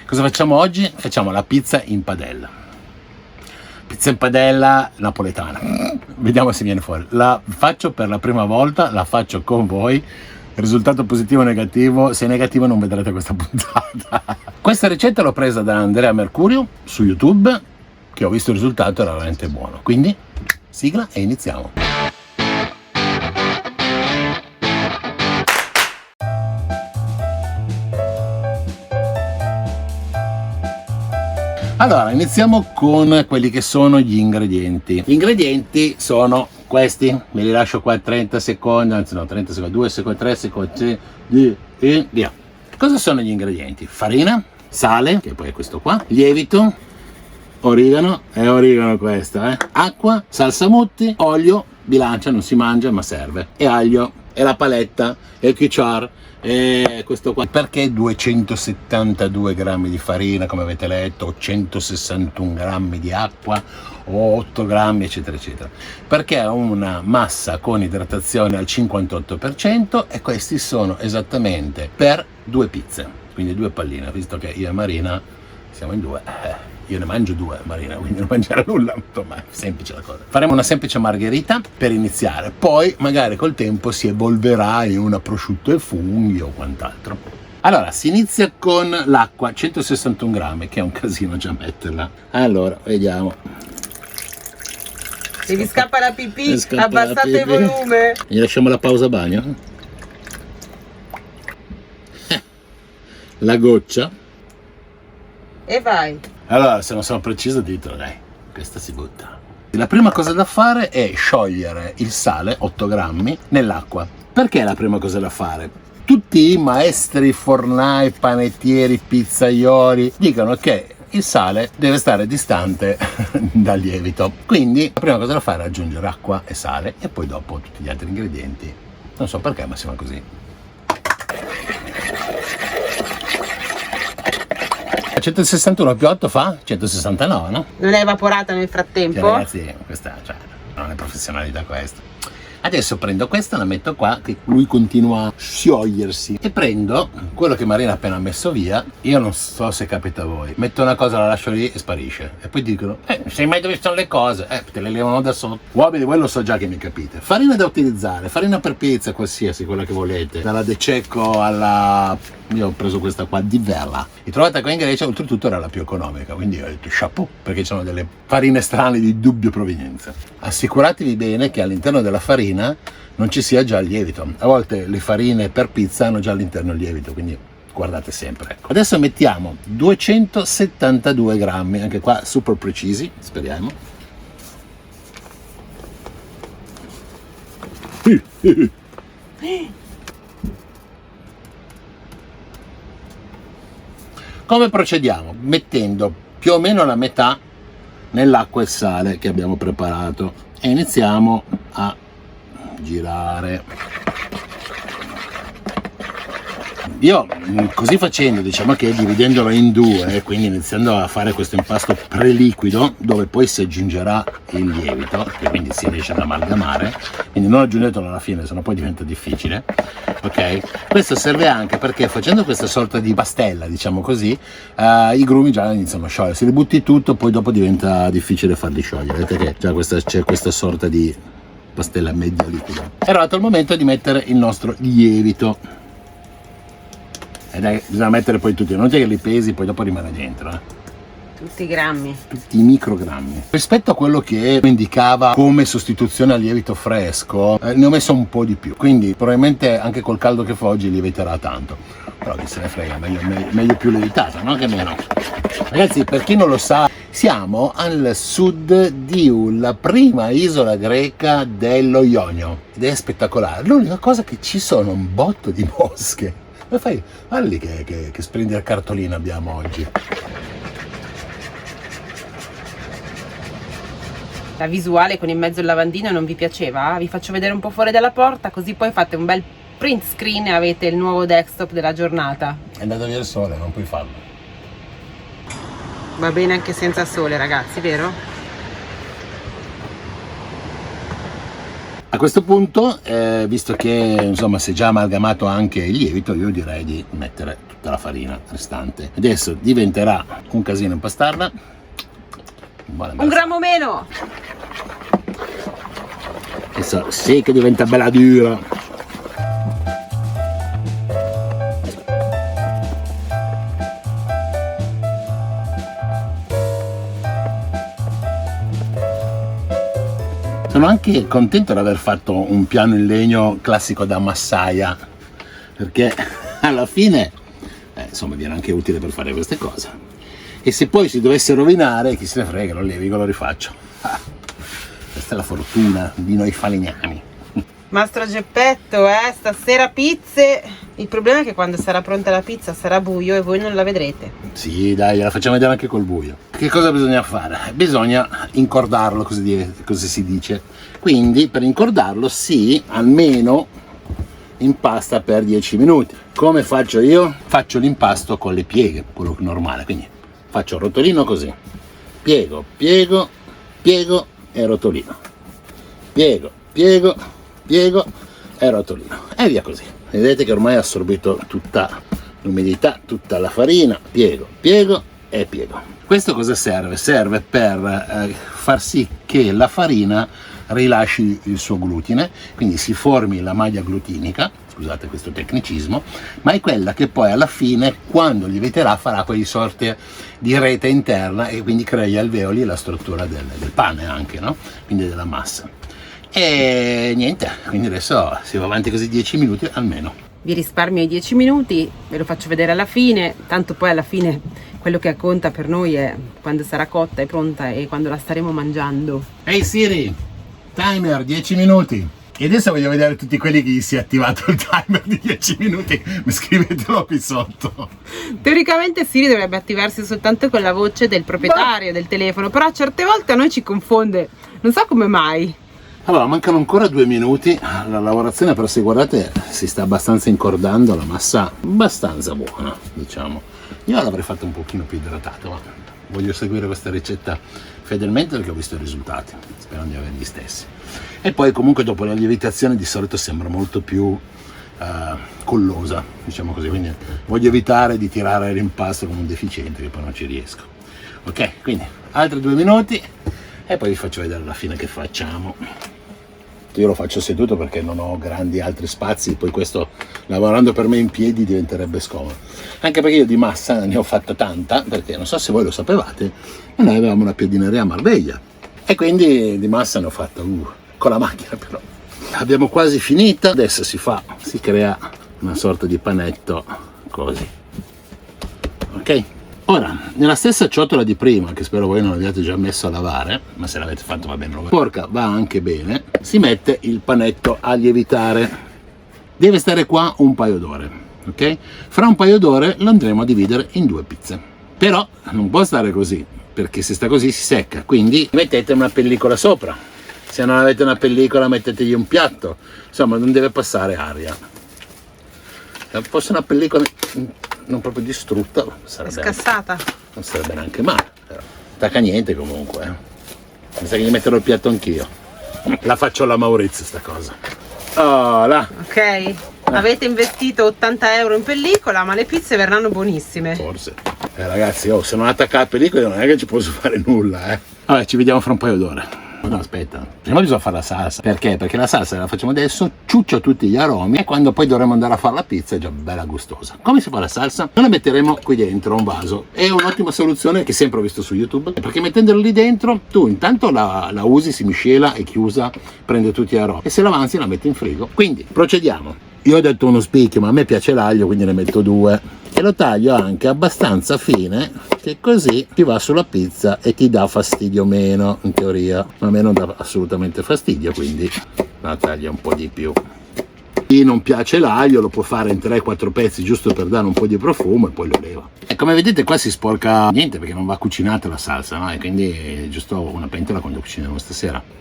Cosa facciamo oggi? Facciamo la pizza in padella. Pizza in padella napoletana. Vediamo se viene fuori. La faccio per la prima volta, la faccio con voi. Risultato positivo o negativo? Se è negativo non vedrete questa puntata. Questa ricetta l'ho presa da Andrea Mercurio su YouTube, che ho visto il risultato, era veramente buono. Quindi sigla e iniziamo. Allora, iniziamo con quelli che sono gli ingredienti. Gli ingredienti sono questi, me li lascio qua 30 secondi, anzi no, 30 secondi, 2 secondi, 3 secondi, e via. Cosa sono gli ingredienti? Farina, sale, che poi è questo qua, lievito, origano, è origano questo, acqua, salsa mutti, olio, bilancia, non si mangia ma serve, e aglio, e la paletta, e il cucciar, e questo qua. Perché 272 grammi di farina, come avete letto, 161 grammi di acqua, o 8 grammi, eccetera, eccetera? Perché ha una massa con idratazione al 58% e questi sono esattamente per 2 pizze, quindi 2 palline, visto che io e Marina siamo in 2. Io ne mangio 2, Marina, quindi non mangiare nulla, insomma è semplice la cosa. Faremo una semplice margherita per iniziare, poi magari col tempo si evolverà in una prosciutto e funghi o quant'altro. Allora, si inizia con l'acqua, 161 grammi, che è un casino già metterla. Allora, vediamo. Se vi scappa la pipì, abbassate il volume. Gli lasciamo la pausa bagno. La goccia. E vai. Allora, se non sono preciso ditelo, dai, questa si butta. La prima cosa da fare è sciogliere il sale, 8 grammi, nell'acqua. Perché è la prima cosa da fare? Tutti i maestri fornai, panettieri, pizzaioli dicono che il sale deve stare distante dal lievito. Quindi la prima cosa da fare è aggiungere acqua e sale e poi dopo tutti gli altri ingredienti. Non so perché, ma si fa così. 161 più 8 fa 169, no? Non è evaporata nel frattempo? Cioè, ragazzi, questa non è professionalità questa. Adesso prendo questa, la metto qua, che lui continua a sciogliersi, e prendo quello che Marina ha appena messo via. Io non so se capita a voi, metto una cosa, la lascio lì e sparisce, e poi dicono sai mai dove sono le cose? Te le levano da sotto. Uomini, voi lo so già che mi capite. Farina da utilizzare, farina per pizza qualsiasi, quella che volete, dalla De Cecco alla... io ho preso questa qua di Vella, e trovata qua in Grecia, oltretutto era la più economica, quindi ho detto chapeau, perché ci sono delle farine strane di dubbia provenienza. Assicuratevi bene che all'interno della farina non ci sia già il lievito. A volte le farine per pizza hanno già all'interno il lievito, quindi guardate sempre, ecco. Adesso mettiamo 272 grammi, anche qua super precisi, speriamo. Come procediamo? Mettendo più o meno la metà nell'acqua e il sale che abbiamo preparato e iniziamo a girare. Io così facendo, diciamo che dividendolo in 2, quindi iniziando a fare questo impasto preliquido dove poi si aggiungerà il lievito e quindi si riesce ad amalgamare, quindi non aggiungetelo alla fine, sennò poi diventa difficile, ok? Questo serve anche perché facendo questa sorta di pastella, diciamo così, i grumi già iniziano a sciogliere. Se li butti tutto poi dopo diventa difficile farli sciogliere. Vedete che già c'è questa sorta di pastella media liquida. È arrivato il momento di mettere il nostro lievito. E dai, bisogna mettere poi tutti, non è che li pesi poi dopo rimane dentro, Tutti i grammi. tutti i microgrammi. Rispetto a quello che indicava come sostituzione al lievito fresco, ne ho messo un po' di più, quindi probabilmente anche col caldo che fa oggi lieviterà tanto, però chi se ne frega, meglio più lievitato, no? Che meno. Ragazzi, per chi non lo sa, siamo al sud di la prima isola greca dello Ionio ed è spettacolare. L'unica cosa è che ci sono un botto di mosche. Ma fai, guarda lì che splendida cartolina abbiamo oggi. La visuale con in mezzo il lavandino non vi piaceva? Vi faccio vedere un po' fuori dalla porta, così poi fate un bel print screen e avete il nuovo desktop della giornata. È andato via il sole, non puoi farlo. Va bene anche senza sole, ragazzi, vero? A questo punto, visto che insomma si è già amalgamato anche il lievito, io direi di mettere tutta la farina restante. Adesso diventerà un casino impastarla. Un grammo meno. Adesso sì che diventa bella dura. Sono anche contento di aver fatto un piano in legno classico da massaia, perché alla fine insomma viene anche utile per fare queste cose. E se poi si dovesse rovinare, chi se ne frega, lo levigo, lo rifaccio. Questa è la fortuna di noi falegnami. Mastro Geppetto, stasera pizze. Il problema è che quando sarà pronta la pizza sarà buio e voi non la vedrete. Sì, dai, la facciamo vedere anche col buio. Che cosa bisogna fare? Bisogna incordarlo, così si dice. Quindi per incordarlo almeno impasta per 10 minuti. Come faccio io? Faccio l'impasto con le pieghe, quello normale. Quindi faccio il rotolino così. Piego, piego, piego e rotolino. Piego, piego, piego e rotolino. E via così. Vedete che ormai ha assorbito tutta l'umidità, tutta la farina. Piego, piego e piego. Questo cosa serve? Serve per far sì che la farina rilasci il suo glutine, quindi si formi la maglia glutinica, scusate questo tecnicismo, ma è quella che poi alla fine, quando lieviterà, farà quelle sorte di rete interna e quindi crea gli alveoli e la struttura del pane anche, no? Quindi della massa. E niente, quindi adesso si va avanti così 10 minuti almeno. Vi risparmio i 10 minuti, ve lo faccio vedere alla fine, tanto poi alla fine quello che conta per noi è quando sarà cotta e pronta e quando la staremo mangiando. Ehi Siri, timer 10 minuti. E adesso voglio vedere tutti quelli che gli si è attivato il timer di 10 minuti, scrivetelo qui sotto. Teoricamente Siri dovrebbe attivarsi soltanto con la voce del proprietario del telefono, però certe volte a noi ci confonde, non so come mai. Allora, mancano ancora 2 minuti alla lavorazione, però se guardate si sta abbastanza incordando, la massa abbastanza buona, diciamo. Io l'avrei fatto un pochino più idratato, ma voglio seguire questa ricetta fedelmente perché ho visto i risultati, spero di avere gli stessi. E poi comunque dopo la lievitazione di solito sembra molto più collosa, diciamo così, quindi voglio evitare di tirare l'impasto come un deficiente che poi non ci riesco. Ok, quindi altri 2 minuti e poi vi faccio vedere alla fine che facciamo. Io lo faccio seduto perché non ho grandi altri spazi, poi questo lavorando per me in piedi diventerebbe scomodo. Anche perché io di massa ne ho fatta tanta, perché non so se voi lo sapevate, ma noi avevamo una piadineria a Marbella e quindi di massa ne ho fatta con la macchina però. Abbiamo quasi finita, adesso si crea una sorta di panetto così. Ok? Ora, nella stessa ciotola di prima, che spero voi non l'abbiate già messo a lavare, ma se l'avete fatto va bene, porca va anche bene, si mette il panetto a lievitare. Deve stare qua un paio d'ore, ok? Fra un paio d'ore lo andremo a dividere in 2 pizze. Però non può stare così, perché se sta così si secca, quindi mettete una pellicola sopra. Se non avete una pellicola mettetegli un piatto, insomma non deve passare aria. Se fosse una pellicola non proprio distrutta, sarebbe scassata, non sarebbe neanche male, però tacca niente comunque, mi sa che gli metterò il piatto anch'io, la faccio alla Maurizio sta cosa. Oh, là. Ok, avete investito 80 euro in pellicola, ma le pizze verranno buonissime. Forse, ragazzi, se non attacca la pellicola non è che ci posso fare nulla, Vabbè, ci vediamo fra un paio d'ore. No, aspetta, prima bisogna fare la salsa. Perché? Perché la salsa la facciamo adesso, ciuccia tutti gli aromi e quando poi dovremo andare a fare la pizza è già bella gustosa. Come si fa la salsa? Noi la metteremo qui dentro un vaso. È un'ottima soluzione che sempre ho visto su YouTube, perché mettendolo lì dentro tu intanto la usi, si miscela, è chiusa, prende tutti gli aromi e se la avanzi la metti in frigo. Quindi procediamo. Io ho detto uno spicchio, ma a me piace l'aglio, quindi ne metto 2 e lo taglio anche abbastanza fine, che così ti va sulla pizza e ti dà fastidio meno, in teoria, ma a me non dà assolutamente fastidio, quindi la taglio un po' di più. Chi non piace l'aglio lo può fare in 3-4 pezzi giusto per dare un po' di profumo e poi lo leva. E come vedete qua si sporca niente perché non va cucinata la salsa, no? E quindi è giusto una pentola quando cucineremo stasera.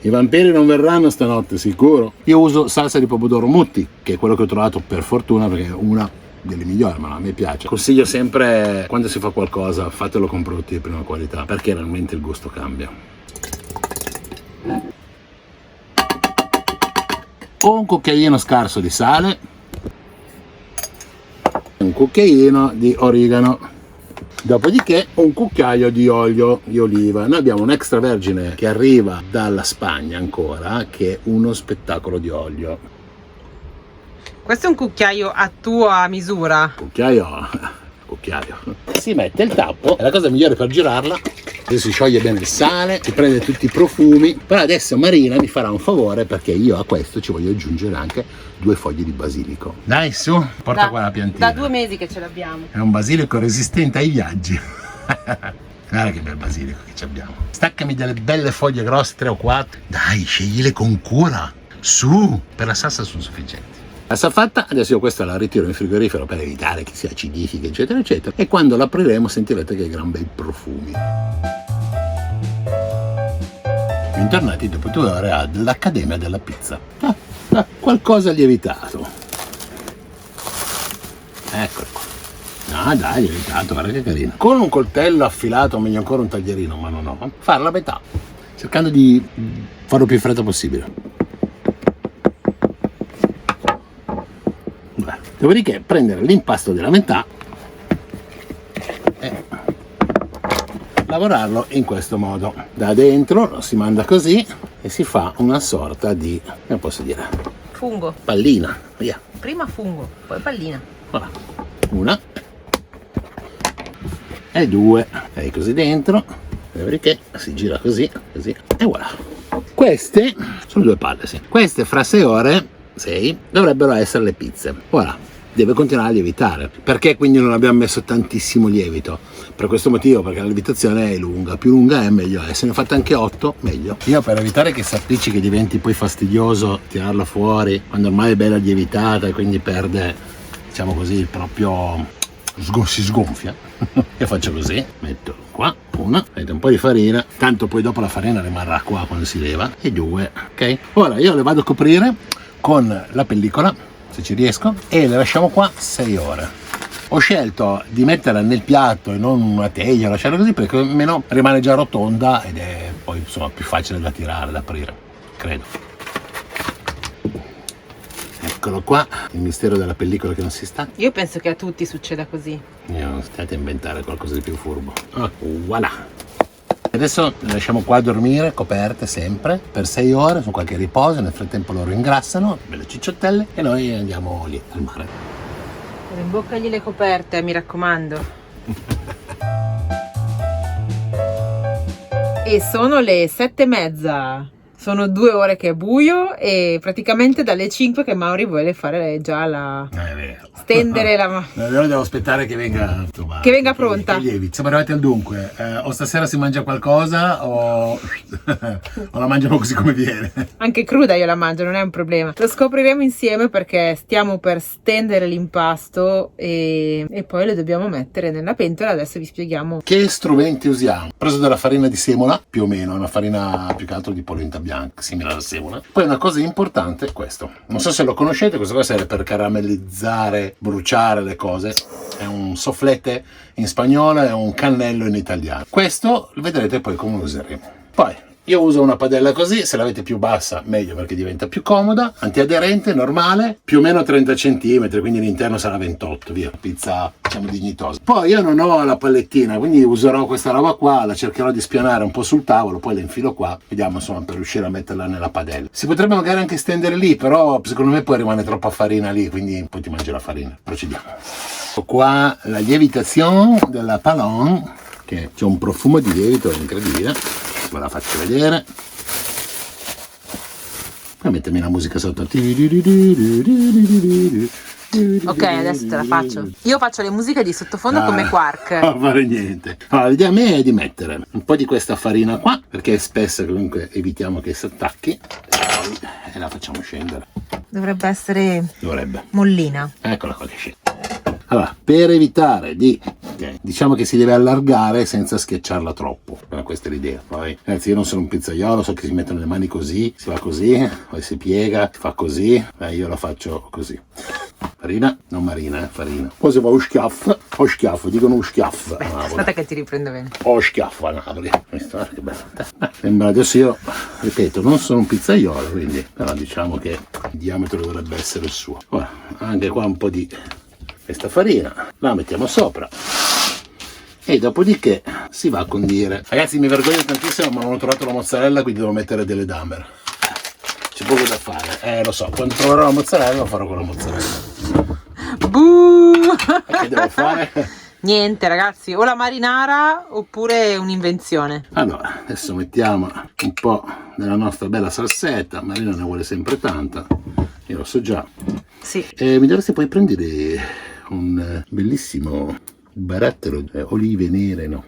I vampiri non verranno stanotte, sicuro. Io uso salsa di pomodoro Mutti, che è quello che ho trovato per fortuna, perché è una delle migliori, ma a me piace. Consiglio sempre, quando si fa qualcosa, fatelo con prodotti di prima qualità, perché realmente il gusto cambia. un cucchiaino scarso di sale, un cucchiaino di origano, dopodiché un cucchiaio di olio di oliva. Noi abbiamo un extravergine che arriva dalla Spagna ancora, che è uno spettacolo di olio. Questo è un cucchiaio a tua misura. Cucchiaio. Si mette il tappo, è la cosa migliore per girarla, così si scioglie bene il sale, si prende tutti i profumi. Però adesso Marina mi farà un favore, perché io a questo ci voglio aggiungere anche 2 foglie di basilico. Dai, su, porta qua la piantina. Da 2 mesi che ce l'abbiamo. È un basilico resistente ai viaggi. Guarda che bel basilico che ci abbiamo. Staccami delle belle foglie grosse, 3 o 4. Dai, scegliele con cura. Su, per la salsa sono sufficienti. La sa fatta, adesso io questa la ritiro in frigorifero per evitare che si acidifichi, eccetera, eccetera. E quando l'apriremo sentirete che gran bei profumi. Bentornati dopo 2 ore all'Accademia della Pizza. Qualcosa lievitato. Eccolo qua. Ah dai, lievitato, guarda che carino. Con un coltello affilato, o meglio ancora un taglierino, ma non ho. Farla a metà, cercando di farlo più in fretta possibile. Dopodiché prendere l'impasto della metà e lavorarlo in questo modo. Da dentro lo si manda così e si fa una sorta di, come posso dire? Fungo. Pallina, via. Prima fungo, poi pallina. Voilà. 1 e 2. E così dentro. Dopodiché si gira così, così. E voilà. Queste sono 2 palle, sì. Queste fra 6 ore, 6, dovrebbero essere le pizze. Voilà. Deve continuare a lievitare. Perché quindi non abbiamo messo tantissimo lievito? Per questo motivo, perché la lievitazione è lunga, più lunga è meglio è. Se ne fate anche 8, meglio. Io, per evitare che si appiccichi, che diventi poi fastidioso tirarla fuori quando ormai è bella lievitata e quindi perde, diciamo così, il proprio si sgonfia. Io faccio così, metto qua una, metto un po' di farina, tanto poi dopo la farina rimarrà qua quando si leva, e 2, ok? Ora io le vado a coprire con la pellicola, se ci riesco, e le lasciamo qua 6 ore. Ho scelto di metterla nel piatto e non una teglia, lasciarla così, perché almeno rimane già rotonda ed è poi insomma più facile da tirare, da aprire, credo. Eccolo qua, il mistero della pellicola che non si stacca. Io penso che a tutti succeda così. State a inventare qualcosa di più furbo. Voilà. Adesso le lasciamo qua a dormire, coperte sempre, per 6 ore, su qualche riposo. Nel frattempo loro ingrassano, belle cicciottelle, e noi andiamo lì al mare. Rimboccagli le coperte, mi raccomando. E sono le 7:30. Sono 2 ore che è buio e praticamente dalle 5 che Mauri vuole fare già la... È vero. Stendere la... Allora devo aspettare che venga, insomma, che venga pronta. Siamo arrivati al dunque. O stasera si mangia qualcosa o la mangiamo così come viene. Anche cruda io la mangio, non è un problema. Lo scopriremo insieme, perché stiamo per stendere l'impasto e poi lo dobbiamo mettere nella pentola. Adesso vi spieghiamo. Che strumenti usiamo? Ho preso della farina di semola, più o meno, una farina più che altro di polenta bianca, simile alla semola. Poi una cosa importante è questo. Non so se lo conoscete, questa cosa serve per caramellizzare, bruciare le cose. È un soflete in spagnolo e un cannello in italiano. Questo lo vedrete poi come lo useremo. Poi io uso una padella così, se l'avete più bassa meglio perché diventa più comoda, antiaderente, normale, più o meno 30 cm, quindi l'interno sarà 28, via, pizza diciamo dignitosa. Poi io non ho la pallettina, quindi userò questa roba qua, la cercherò di spianare un po' sul tavolo, poi la infilo qua, vediamo insomma per riuscire a metterla nella padella. Si potrebbe magari anche stendere lì, però secondo me poi rimane troppa farina lì, quindi poi ti mangi la farina. Procediamo. Ecco qua la lievitazione della palon, che c'è un profumo di lievito incredibile. Ve la faccio vedere. Poi mettermi la musica sotto. Ok, adesso te la faccio. Io faccio le musiche di sottofondo come Quark. Non fare niente. Allora, l'idea mia è di mettere un po' di questa farina qua, perché è spessa, comunque evitiamo che si attacchi, e la facciamo scendere. Dovrebbe essere mollina. Eccola qua che scende. Allora, per evitare di, diciamo che si deve allargare senza schiacciarla troppo. Questa è l'idea. Poi, ragazzi, io non sono un pizzaiolo, so che si mettono le mani così, si fa così, poi si piega, si fa così, io la faccio così. Farina, non marina, farina. Poi si fa lo schiaffo, dicono lo schiaffo. Aspetta che ti riprendo bene. O schiaffo a Napoli. Che bello. Sembra, adesso io, ripeto, non sono un pizzaiolo, quindi, però diciamo che il diametro dovrebbe essere il suo. Ora, anche qua un po' di questa farina, la mettiamo sopra. E dopodiché si va a condire. Ragazzi, mi vergogno tantissimo, ma non ho trovato la mozzarella, quindi devo mettere delle damer. C'è poco da fare, lo so, quando troverò la mozzarella lo farò con la mozzarella. Buh! Che devo fare? Niente ragazzi, o la marinara oppure un'invenzione. Allora, adesso mettiamo un po' della nostra bella salsetta. Marina ne vuole sempre tanta, io lo so già. Sì. Mi dovresti poi prendere un bellissimo barattolo olive nere, no?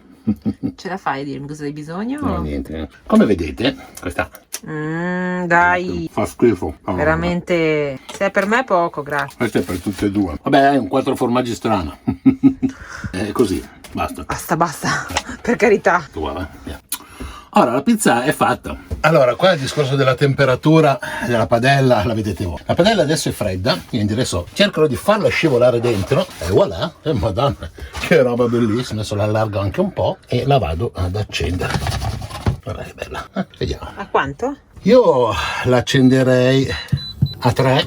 Ce la fai a dirmi cosa hai bisogno? No, niente. Come vedete, questa dai, fa schifo. No, veramente, se è per me poco, grazie. Questo è per tutte e due. Vabbè, è un 4 formaggi strano. È così, basta. Basta, per carità. Guarda, via. Ora la pizza è fatta. Allora, qua il discorso della temperatura della padella la vedete voi. La padella adesso è fredda, quindi adesso cercherò di farla scivolare dentro e voilà, madonna, che roba bellissima. Adesso la allargo anche un po' e la vado ad accendere. Guarda che bella, vediamo. A quanto? Io la accenderei a 3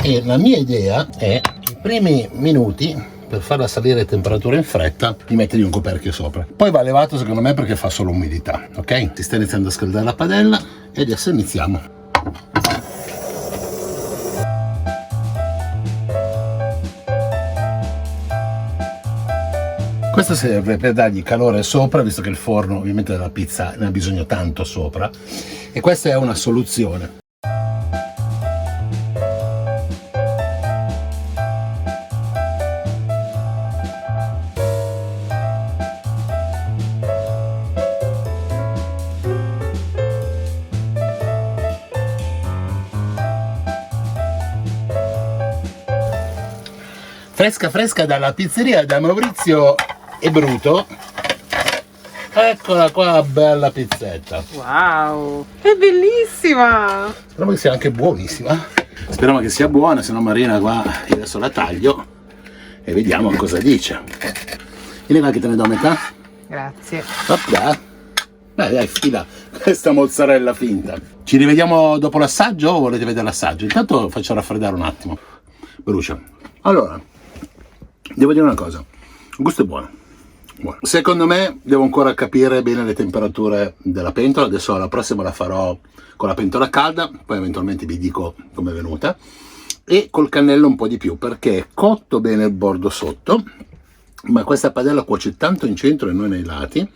e la mia idea è i primi minuti, per farla salire a temperatura in fretta, di mettergli un coperchio sopra. Poi va levato secondo me perché fa solo umidità, ok? Si sta iniziando a scaldare la padella e adesso iniziamo. Questo serve per dargli calore sopra, visto che il forno ovviamente della pizza ne ha bisogno tanto sopra, e questa è una soluzione. Fresca dalla pizzeria da Maurizio e Bruto. Eccola qua, bella pizzetta. Wow, è bellissima. Speriamo che sia anche buonissima. Speriamo che sia buona, se no Marina qua io adesso la taglio e vediamo cosa dice. Vieni qua che te ne do metà. Grazie. Vabbè. Dai, fila questa mozzarella finta. Ci rivediamo dopo l'assaggio o volete vedere l'assaggio? Intanto faccio raffreddare un attimo. Brucia. Allora, devo dire una cosa, il gusto è buono. Secondo me devo ancora capire bene le temperature della pentola. Adesso la prossima la farò con la pentola calda, poi eventualmente vi dico com'è venuta, e col cannello un po' di più, perché è cotto bene il bordo sotto, ma questa padella cuoce tanto in centro e non nei lati,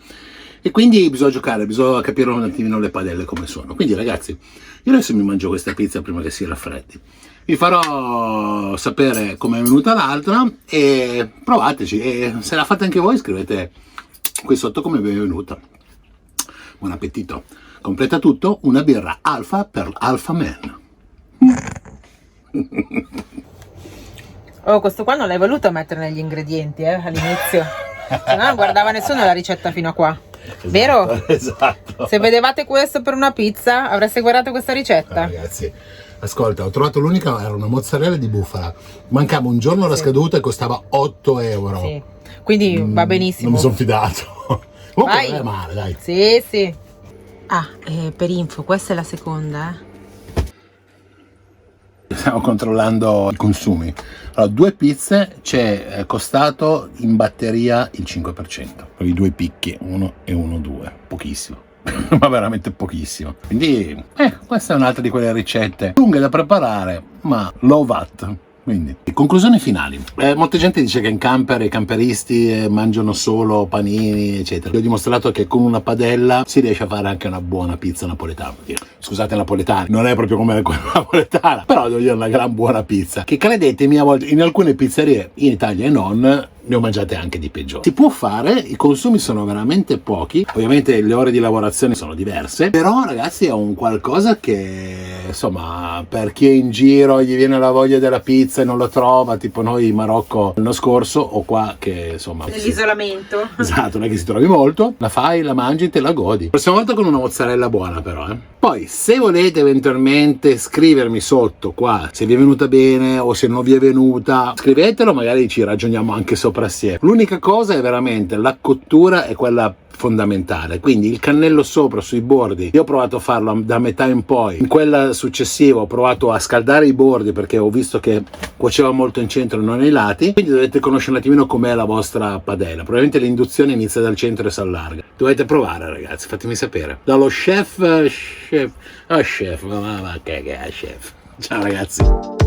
e quindi bisogna giocare, bisogna capire un attimino le padelle come sono. Quindi ragazzi, io adesso mi mangio questa pizza prima che si raffreddi. Vi farò sapere come è venuta l'altra e provateci, e se la fate anche voi scrivete qui sotto come vi è venuta. Buon appetito. Completa tutto una birra alfa per Alpha Man. Oh, questo qua non l'hai voluto mettere negli ingredienti all'inizio, se no non guardava nessuno la ricetta fino a qua. Vero? Esatto. Se vedevate questo per una pizza avreste guardato questa ricetta. Ragazzi, ascolta, ho trovato l'unica, era una mozzarella di bufala, mancava un giorno alla scaduta e costava 8 euro. Sì. Quindi va benissimo. Non mi sono fidato. Comunque non è male, dai. Sì, sì. Ah, per info, questa è la seconda, Stiamo controllando i consumi. Allora, 2 pizze c'è costato in batteria il 5%, per i 2 picchi, 1 e 1, 2, pochissimo. Ma veramente pochissimo. Quindi questa è un'altra di quelle ricette lunghe da preparare, ma low VAT. Quindi, conclusioni finali. Molta gente dice che in camper i camperisti mangiano solo panini, eccetera. Io ho dimostrato che con una padella si riesce a fare anche una buona pizza napoletana. scusate il napoletano, non è proprio come quella napoletana, però devo dire una gran buona pizza, che credetemi a volte in alcune pizzerie in Italia e non ne ho mangiate anche di peggiori. Si può fare, i consumi sono veramente pochi, ovviamente le ore di lavorazione sono diverse, però ragazzi è un qualcosa che insomma per chi è in giro gli viene la voglia della pizza e non lo trova, tipo noi in Marocco l'anno scorso o qua che insomma Nell'isolamento. esatto, non è che si trovi molto, la fai, la mangi, te la godi. La prossima volta con una mozzarella buona però, Poi se volete eventualmente scrivermi sotto qua se vi è venuta bene o se non vi è venuta, scrivetelo, magari ci ragioniamo anche sopra assieme. L'unica cosa è veramente la cottura, è quella fondamentale, quindi il cannello sopra sui bordi io ho provato a farlo da metà in poi, in quella successiva ho provato a scaldare i bordi perché ho visto che cuoceva molto in centro e non ai lati, quindi dovete conoscere un attimino com'è la vostra padella, probabilmente l'induzione inizia dal centro e si allarga, dovete provare ragazzi, fatemi sapere. Dallo chef, ma che è chef. Ciao ragazzi.